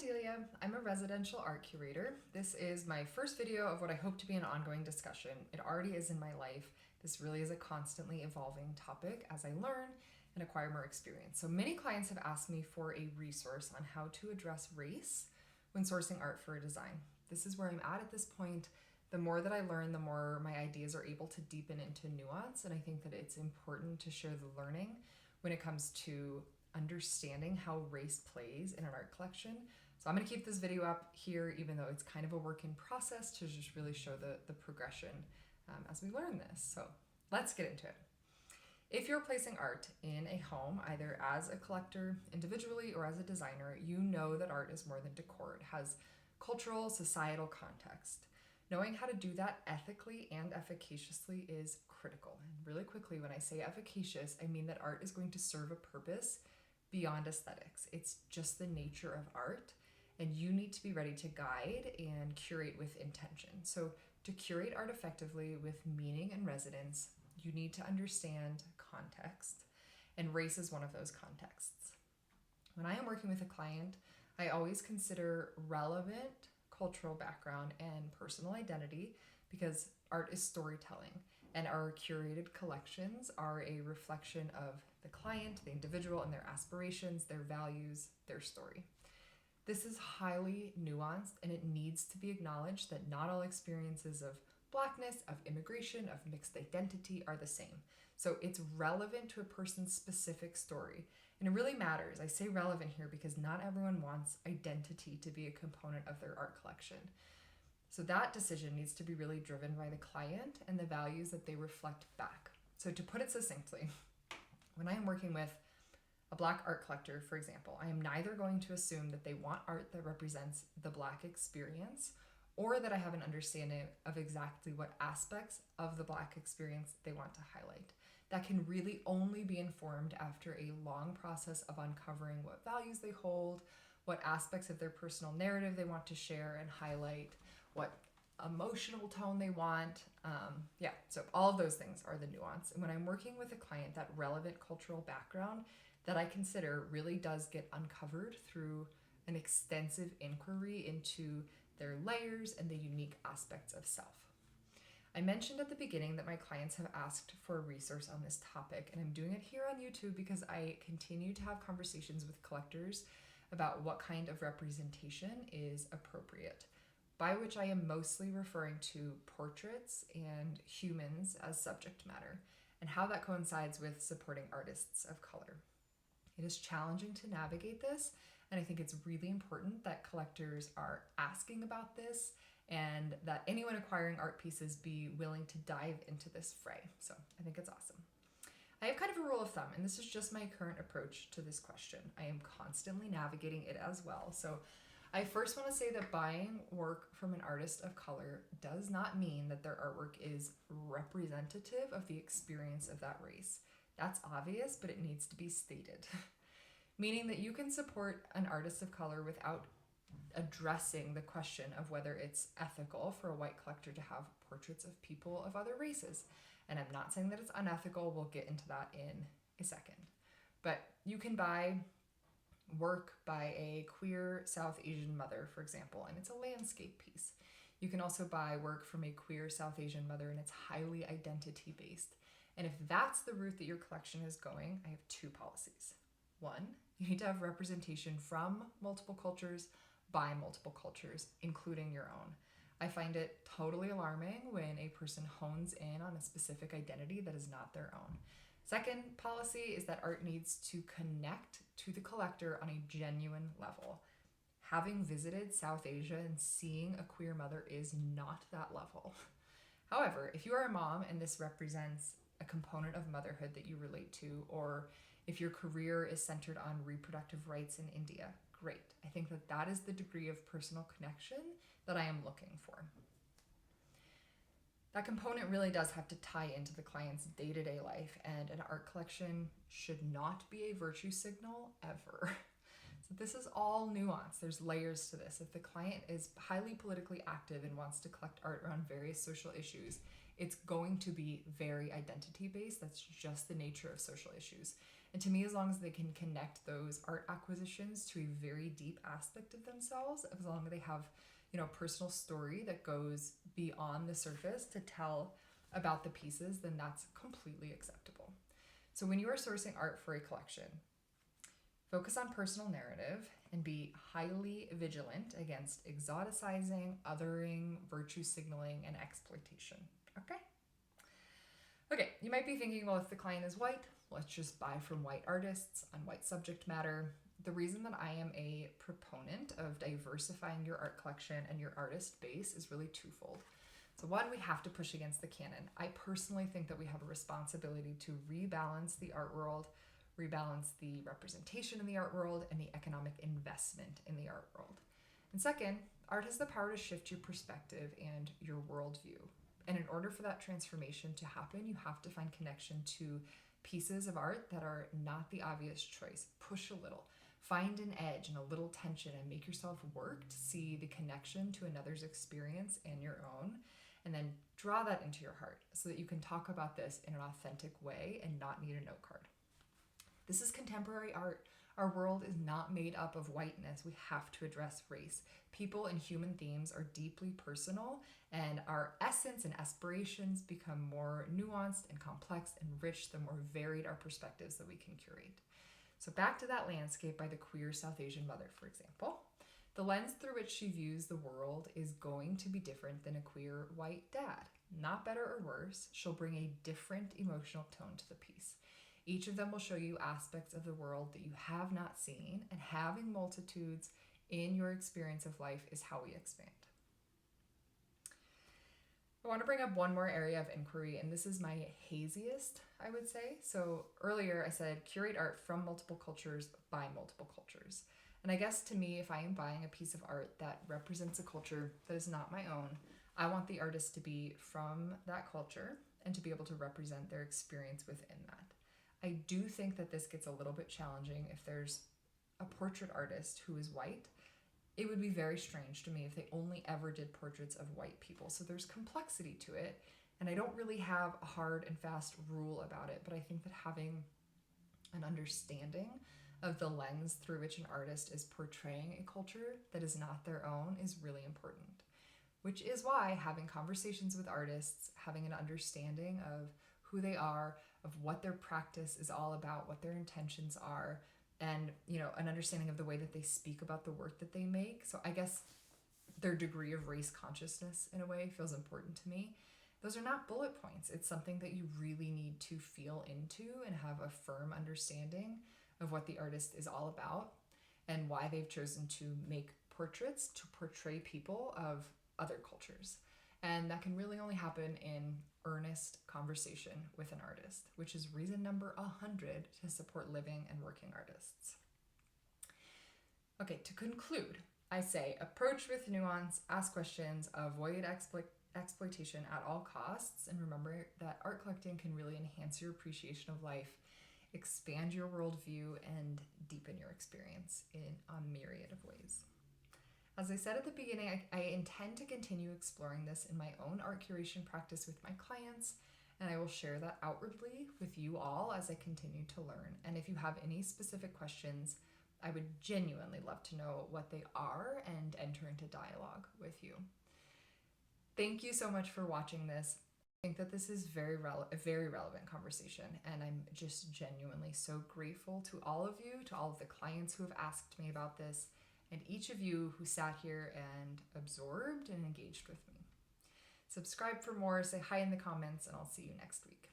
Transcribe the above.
Delia. I'm a residential art curator. This is my first video of what I hope to be an ongoing discussion. It already is in my life. This really is a constantly evolving topic as I learn and acquire more experience. So many clients have asked me for a resource on how to address race when sourcing art for a design. This is where I'm at this point. The more that I learn, the more my ideas are able to deepen into nuance, and I think that it's important to share the learning when it comes to understanding how race plays in an art collection. So I'm going to keep this video up here, even though it's kind of a work in process, to just really show the progression as we learn this. So let's get into it. If you're placing art in a home, either as a collector individually or as a designer, you know that art is more than decor. It has cultural, societal context. Knowing how to do that ethically and efficaciously is critical. And really quickly, when I say efficacious, I mean that art is going to serve a purpose beyond aesthetics. It's just the nature of art, and you need to be ready to guide and curate with intention. So to curate art effectively with meaning and resonance, you need to understand context, and race is one of those contexts. When I am working with a client, I always consider relevant cultural background and personal identity, because art is storytelling, and our curated collections are a reflection of the client, the individual, and their aspirations, their values, their story. This is highly nuanced, and it needs to be acknowledged that not all experiences of Blackness, of immigration, of mixed identity are the same. So it's relevant to a person's specific story. And it really matters. I say relevant here because not everyone wants identity to be a component of their art collection. So that decision needs to be really driven by the client and the values that they reflect back. So to put it succinctly, when I am working with a Black art collector, for example, I am neither going to assume that they want art that represents the Black experience, or that I have an understanding of exactly what aspects of the Black experience they want to highlight. That can really only be informed after a long process of uncovering what values they hold, what aspects of their personal narrative they want to share and highlight, what emotional tone they want. So all of those things are the nuance. And when I'm working with a client, that relevant cultural background that I consider really does get uncovered through an extensive inquiry into their layers and the unique aspects of self. I mentioned at the beginning that my clients have asked for a resource on this topic, and I'm doing it here on YouTube because I continue to have conversations with collectors about what kind of representation is appropriate, by which I am mostly referring to portraits and humans as subject matter, and how that coincides with supporting artists of color. It is challenging to navigate this, and I think it's really important that collectors are asking about this, and that anyone acquiring art pieces be willing to dive into this fray. So I think it's awesome. I have kind of a rule of thumb, and this is just my current approach to this question. I am constantly navigating it as well. So I first want to say that buying work from an artist of color does not mean that their artwork is representative of the experience of that race. That's obvious, but it needs to be stated. Meaning that you can support an artist of color without addressing the question of whether it's ethical for a white collector to have portraits of people of other races. And I'm not saying that it's unethical. We'll get into that in a second. But you can buy work by a queer South Asian mother, for example, and it's a landscape piece. You can also buy work from a queer South Asian mother, and it's highly identity-based. And if that's the route that your collection is going, I have two policies. One, you need to have representation from multiple cultures by multiple cultures, including your own. I find it totally alarming when a person hones in on a specific identity that is not their own. Second policy is that art needs to connect to the collector on a genuine level. Having visited South Asia and seeing a queer mother is not that level. However, if you are a mom and this represents a component of motherhood that you relate to, or if your career is centered on reproductive rights in India, great. I think that that is the degree of personal connection that I am looking for. That component really does have to tie into the client's day-to-day life, and an art collection should not be a virtue signal ever. So this is all nuance. There's layers to this. If the client is highly politically active and wants to collect art around various social issues, it's going to be very identity-based. That's just the nature of social issues. And to me, as long as they can connect those art acquisitions to a very deep aspect of themselves, as long as they have, personal story that goes beyond the surface to tell about the pieces, then that's completely acceptable. So when you are sourcing art for a collection, focus on personal narrative and be highly vigilant against exoticizing, othering, virtue signaling, and exploitation. Okay, you might be thinking, well, if the client is white, let's just buy from white artists on white subject matter. The reason that I am a proponent of diversifying your art collection and your artist base is really twofold. So one, we have to push against the canon. I personally think that we have a responsibility to rebalance the art world, rebalance the representation in the art world, and the economic investment in the art world. And second, art has the power to shift your perspective and your worldview. And in order for that transformation to happen, you have to find connection to pieces of art that are not the obvious choice. Push a little, find an edge and a little tension, and make yourself work to see the connection to another's experience and your own, and then draw that into your heart so that you can talk about this in an authentic way and not need a note card. This is contemporary art. Our world is not made up of whiteness. We have to address race. People and human themes are deeply personal, and our essence and aspirations become more nuanced and complex and rich the more varied our perspectives that we can curate. So back to that landscape by the queer South Asian mother, for example. The lens through which she views the world is going to be different than a queer white dad. Not better or worse, she'll bring a different emotional tone to the piece. Each of them will show you aspects of the world that you have not seen, and having multitudes in your experience of life is how we expand. I want to bring up one more area of inquiry, and this is my haziest, I would say. So earlier I said curate art from multiple cultures by multiple cultures. And I guess to me, if I am buying a piece of art that represents a culture that is not my own, I want the artist to be from that culture and to be able to represent their experience within that. I do think that this gets a little bit challenging if there's a portrait artist who is white. It would be very strange to me if they only ever did portraits of white people. So there's complexity to it, and I don't really have a hard and fast rule about it, but I think that having an understanding of the lens through which an artist is portraying a culture that is not their own is really important. Which is why having conversations with artists, having an understanding of who they are, of what their practice is all about, what their intentions are, and an understanding of the way that they speak about the work that they make. So I guess their degree of race consciousness in a way feels important to me. Those are not bullet points. It's something that you really need to feel into and have a firm understanding of what the artist is all about and why they've chosen to make portraits to portray people of other cultures. And that can really only happen in earnest conversation with an artist, which is reason number 100 to support living and working artists. Okay, to conclude, I say approach with nuance, ask questions, avoid exploitation at all costs, and remember that art collecting can really enhance your appreciation of life, expand your worldview, and deepen your experience in a myriad of ways. As I said at the beginning, I intend to continue exploring this in my own art curation practice with my clients, and I will share that outwardly with you all as I continue to learn. And if you have any specific questions, I would genuinely love to know what they are and enter into dialogue with you. Thank you so much for watching this. I think that this is a very relevant conversation, and I'm just genuinely so grateful to all of you, to all of the clients who have asked me about this, and each of you who sat here and absorbed and engaged with me. Subscribe for more, say hi in the comments, and I'll see you next week.